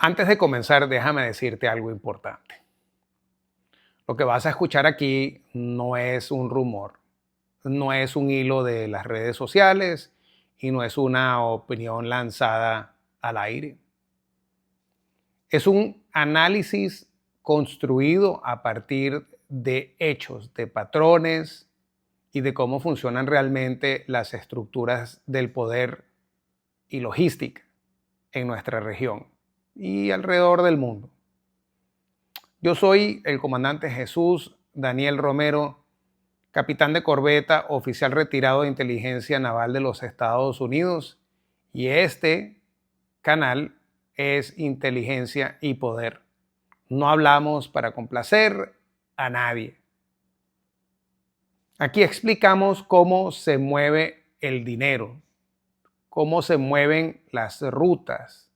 Antes de comenzar, déjame decirte algo importante. Lo que vas a escuchar aquí no es un rumor, no es un hilo de las redes sociales y no es una opinión lanzada al aire. Es un análisis construido a partir de hechos, de patrones y de cómo funcionan realmente las estructuras del poder y logística en nuestra región y alrededor del mundo. Yo soy el comandante Jesús Daniel Romero, capitán de corbeta, oficial retirado de inteligencia naval de los Estados Unidos, y este canal es Inteligencia y Poder. No hablamos para complacer a nadie. Aquí explicamos cómo se mueve el dinero, cómo se mueven las rutas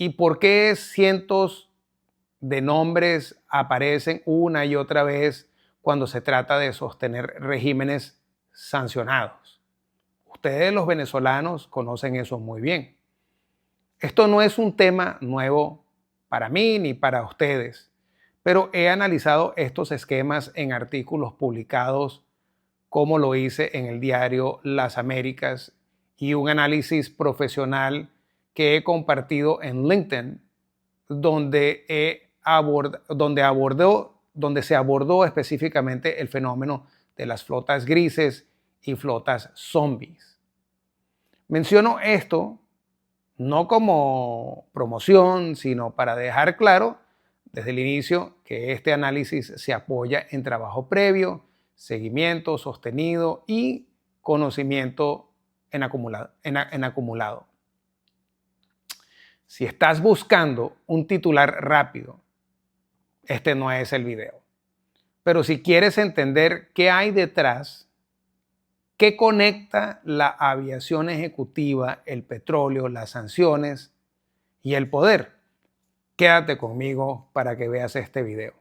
y por qué cientos de nombres aparecen una y otra vez cuando se trata de sostener regímenes sancionados. Ustedes los venezolanos conocen eso muy bien. Esto no es un tema nuevo para mí ni para ustedes, pero he analizado estos esquemas en artículos publicados como lo hice en el diario Las Américas y un análisis profesional que he compartido en LinkedIn, donde se abordó específicamente el fenómeno de las flotas grises y flotas zombies. Menciono esto no como promoción, sino para dejar claro desde el inicio que este análisis se apoya en trabajo previo, seguimiento sostenido y conocimiento en acumulado. Si estás buscando un titular rápido, este no es el video. Pero si quieres entender qué hay detrás, qué conecta la aviación ejecutiva, el petróleo, las sanciones y el poder, quédate conmigo para que veas este video.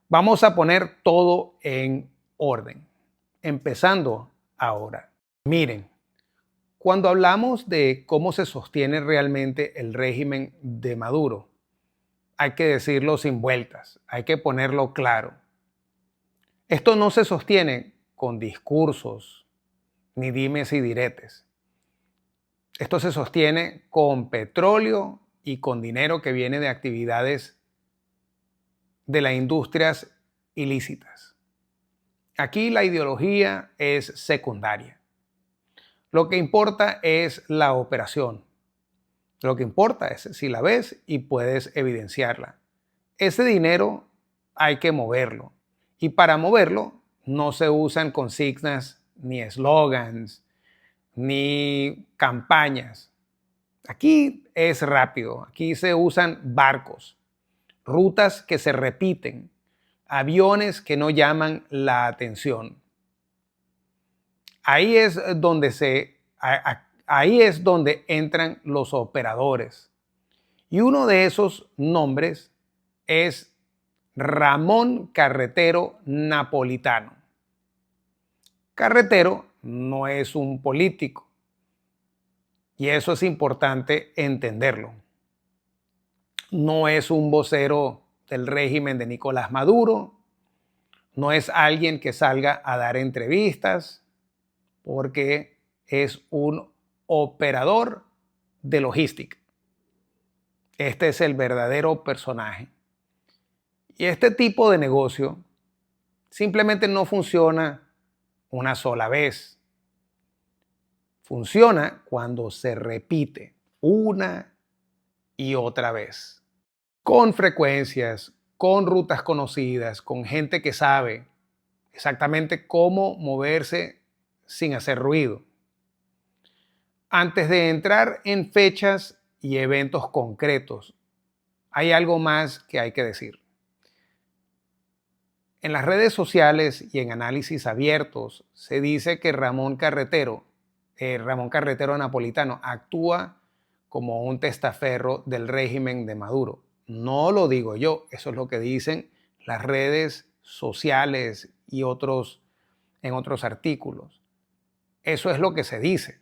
Vamos a poner todo en orden, empezando ahora. Miren, cuando hablamos de cómo se sostiene realmente el régimen de Maduro, hay que decirlo sin vueltas, hay que ponerlo claro. Esto no se sostiene con discursos ni dimes y diretes. Esto se sostiene con petróleo y con dinero que viene de actividades de las industrias ilícitas. Aquí la ideología es secundaria. Lo que importa es la operación. Lo que importa es si la ves y puedes evidenciarla. Ese dinero hay que moverlo. Y para moverlo no se usan consignas ni eslogans ni campañas. Aquí es rápido. Aquí se usan barcos, rutas que se repiten, aviones que no llaman la atención. Ahí es donde entran los operadores. Y uno de esos nombres es Ramón Carretero Napolitano. Carretero no es un político, y eso es importante entenderlo. No es un vocero del régimen de Nicolás Maduro, no es alguien que salga a dar entrevistas, porque es un operador de logística. Este es el verdadero personaje. Y este tipo de negocio simplemente no funciona una sola vez. Funciona cuando se repite una y otra vez. Con frecuencias, con rutas conocidas, con gente que sabe exactamente cómo moverse sin hacer ruido. Antes de entrar en fechas y eventos concretos, hay algo más que hay que decir. En las redes sociales y en análisis abiertos se dice que Ramón Carretero Napolitano, actúa como un testaferro del régimen de Maduro. No lo digo yo, eso es lo que dicen las redes sociales y en otros artículos. Eso es lo que se dice.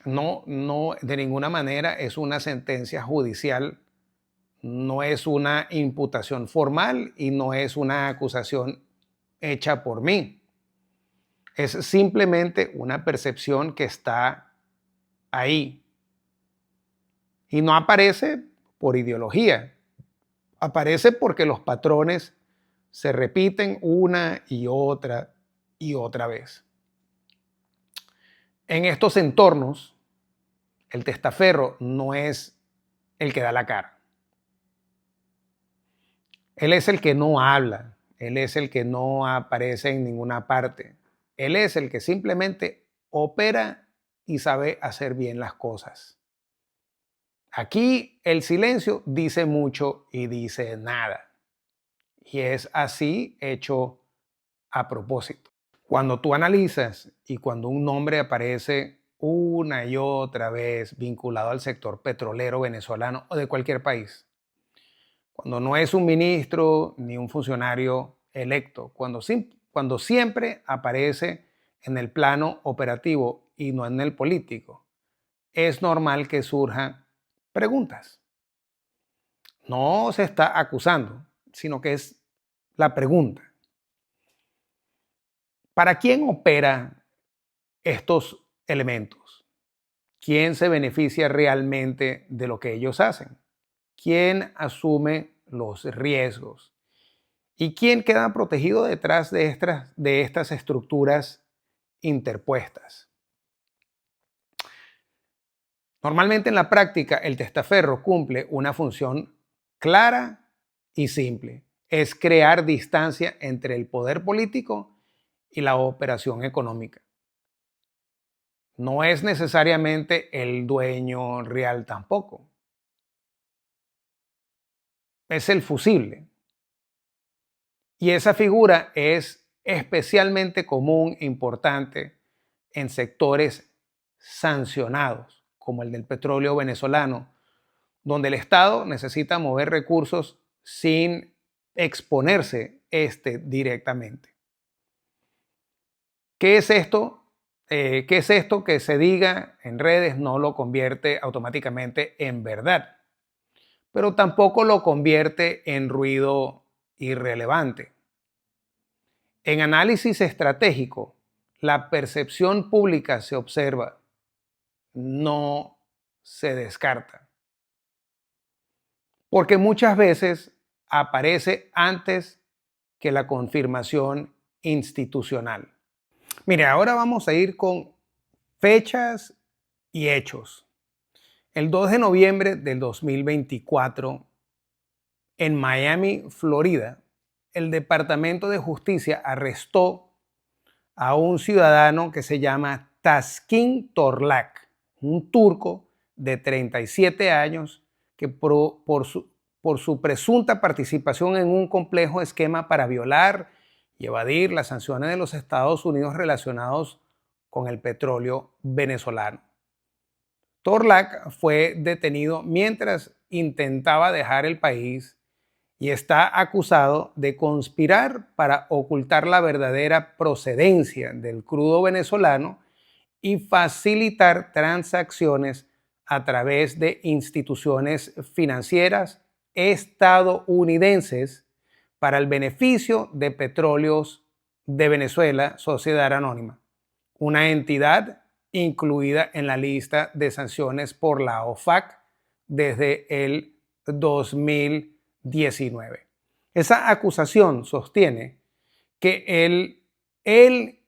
No, de ninguna manera es una sentencia judicial, no es una imputación formal y no es una acusación hecha por mí. Es simplemente una percepción que está ahí y no aparece por ideología, aparece porque los patrones se repiten una y otra vez. En estos entornos, el testaferro no es el que da la cara. Él es el que no habla, él es el que no aparece en ninguna parte. Él es el que simplemente opera y sabe hacer bien las cosas. Aquí el silencio dice mucho y dice nada. Y es así hecho a propósito. Cuando tú analizas y cuando un nombre aparece una y otra vez vinculado al sector petrolero venezolano o de cualquier país, cuando no es un ministro ni un funcionario electo, cuando siempre aparece en el plano operativo y no en el político, es normal que surjan preguntas. No se está acusando, sino que es la pregunta. ¿Para quién opera estos elementos? ¿Quién se beneficia realmente de lo que ellos hacen? ¿Quién asume los riesgos? ¿Y quién queda protegido detrás de estas estructuras interpuestas? Normalmente en la práctica el testaferro cumple una función clara y simple. Es crear distancia entre el poder político y la operación económica. No es necesariamente el dueño real tampoco. Es el fusible. Y esa figura es especialmente común e importante en sectores sancionados, como el del petróleo venezolano, donde el Estado necesita mover recursos sin exponerse directamente. ¿Qué es esto? ¿Qué es esto que se diga en redes? No lo convierte automáticamente en verdad, pero tampoco lo convierte en ruido irrelevante. En análisis estratégico, la percepción pública se observa, no se descarta, porque muchas veces aparece antes que la confirmación institucional. Mire, ahora vamos a ir con fechas y hechos. El 2 de noviembre del 2024, en Miami, Florida, el Departamento de Justicia arrestó a un ciudadano que se llama Taskin Torlak, un turco de 37 años que por su presunta participación en un complejo esquema para violar y evadir las sanciones de los Estados Unidos relacionados con el petróleo venezolano. Torlak fue detenido mientras intentaba dejar el país y está acusado de conspirar para ocultar la verdadera procedencia del crudo venezolano y facilitar transacciones a través de instituciones financieras estadounidenses para el beneficio de Petróleos de Venezuela, Sociedad Anónima, una entidad incluida en la lista de sanciones por la OFAC desde el 2019. Esa acusación sostiene que él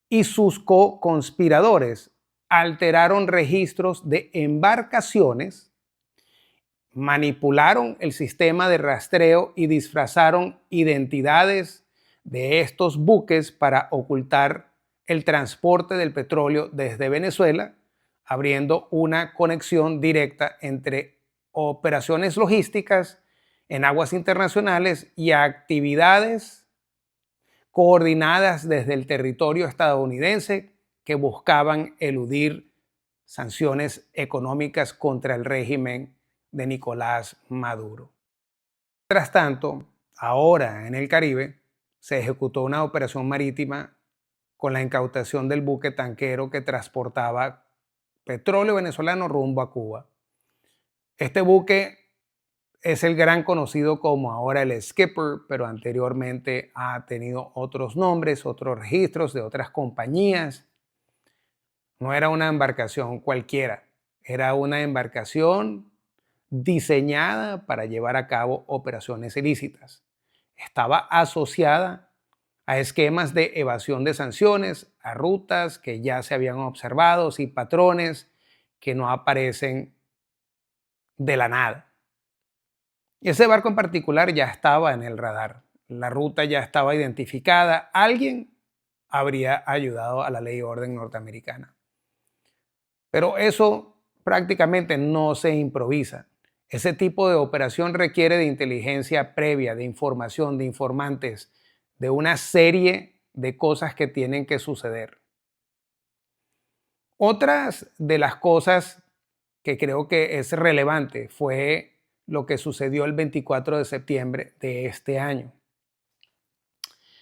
y sus co-conspiradores alteraron registros de embarcaciones, manipularon el sistema de rastreo y disfrazaron identidades de estos buques para ocultar el transporte del petróleo desde Venezuela, abriendo una conexión directa entre operaciones logísticas en aguas internacionales y actividades coordinadas desde el territorio estadounidense que buscaban eludir sanciones económicas contra el régimen de Nicolás Maduro. Mientras tanto, ahora en el Caribe se ejecutó una operación marítima con la incautación del buque tanquero que transportaba petróleo venezolano rumbo a Cuba. Este buque es el gran conocido como ahora el Skipper, pero anteriormente ha tenido otros nombres, otros registros de otras compañías. No era una embarcación cualquiera, era una embarcación diseñada para llevar a cabo operaciones ilícitas. Estaba asociada a esquemas de evasión de sanciones, a rutas que ya se habían observado y patrones que no aparecen de la nada. Ese barco en particular ya estaba en el radar, la ruta ya estaba identificada, alguien habría ayudado a la ley y orden norteamericana. Pero eso prácticamente no se improvisa. Ese tipo de operación requiere de inteligencia previa, de información, de informantes, de una serie de cosas que tienen que suceder. Otras de las cosas que creo que es relevante fue lo que sucedió el 24 de septiembre de este año.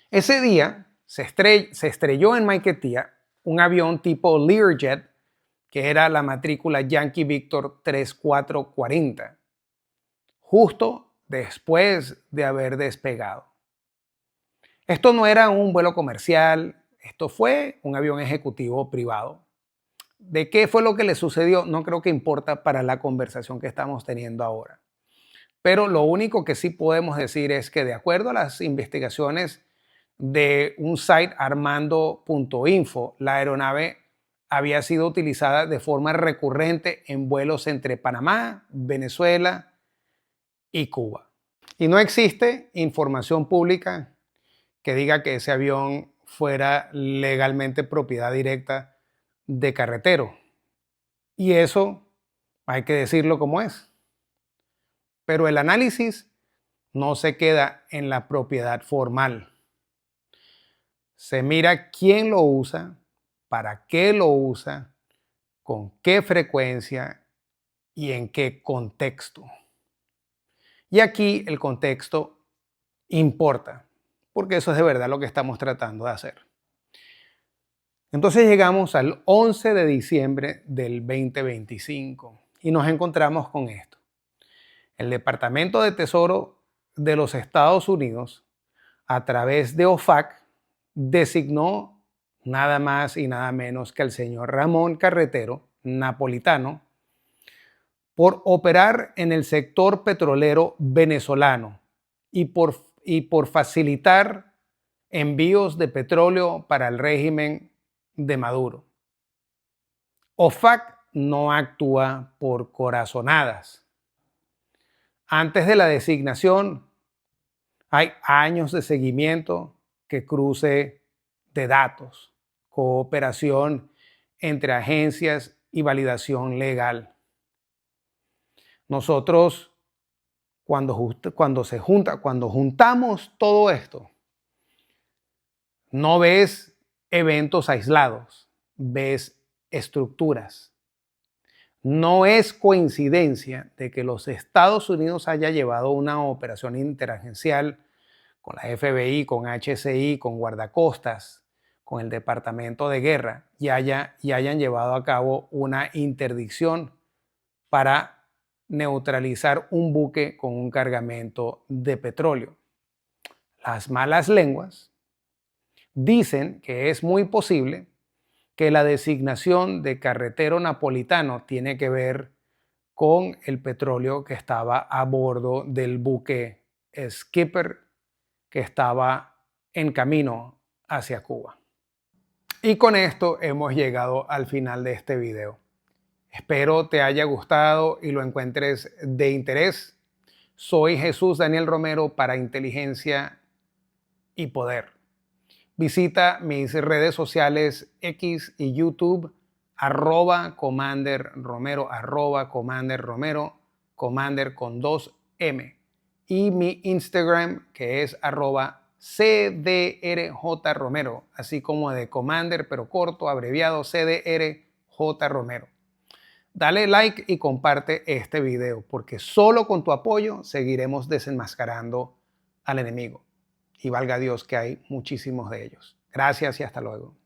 Ese día se estrelló en Maiquetía un avión tipo Learjet, que era la matrícula Yankee Victor 3440, justo después de haber despegado. Esto no era un vuelo comercial, esto fue un avión ejecutivo privado. ¿De qué fue lo que le sucedió? No creo que importa para la conversación que estamos teniendo ahora. Pero lo único que sí podemos decir es que de acuerdo a las investigaciones de un site armando.info, la aeronave había sido utilizada de forma recurrente en vuelos entre Panamá, Venezuela y Cuba. Y no existe información pública que diga que ese avión fuera legalmente propiedad directa de Carretero. Y eso hay que decirlo como es. Pero el análisis no se queda en la propiedad formal. Se mira quién lo usa, para qué lo usa, con qué frecuencia y en qué contexto. Y aquí el contexto importa, porque eso es de verdad lo que estamos tratando de hacer. Entonces llegamos al 11 de diciembre del 2025 y nos encontramos con esto. El Departamento de Tesoro de los Estados Unidos, a través de OFAC, designó nada más y nada menos que al señor Ramón Carretero, napolitano, por operar en el sector petrolero venezolano y por facilitar envíos de petróleo para el régimen de Maduro. OFAC no actúa por corazonadas. Antes de la designación, hay años de seguimiento, que cruce de datos, cooperación entre agencias y validación legal. Nosotros, cuando juntamos todo esto, no ves eventos aislados, ves estructuras. No es coincidencia de que los Estados Unidos haya llevado una operación interagencial con la FBI, con HCI, con guardacostas, con el Departamento de Guerra y hayan llevado a cabo una interdicción para neutralizar un buque con un cargamento de petróleo. Las malas lenguas dicen que es muy posible que la designación de carretero napolitano tiene que ver con el petróleo que estaba a bordo del buque Skipper, que estaba en camino hacia Cuba. Y con esto hemos llegado al final de este video. Espero te haya gustado y lo encuentres de interés. Soy Jesús Daniel Romero para Inteligencia y Poder. Visita mis redes sociales X y YouTube, @Commander Romero, @Commander Romero, Commander con 2M. Y mi Instagram, que es @CDRJ Romero, así como de Commander, pero corto, abreviado CDRJ Romero. Dale like y comparte este video, porque solo con tu apoyo seguiremos desenmascarando al enemigo. Y valga Dios que hay muchísimos de ellos. Gracias y hasta luego.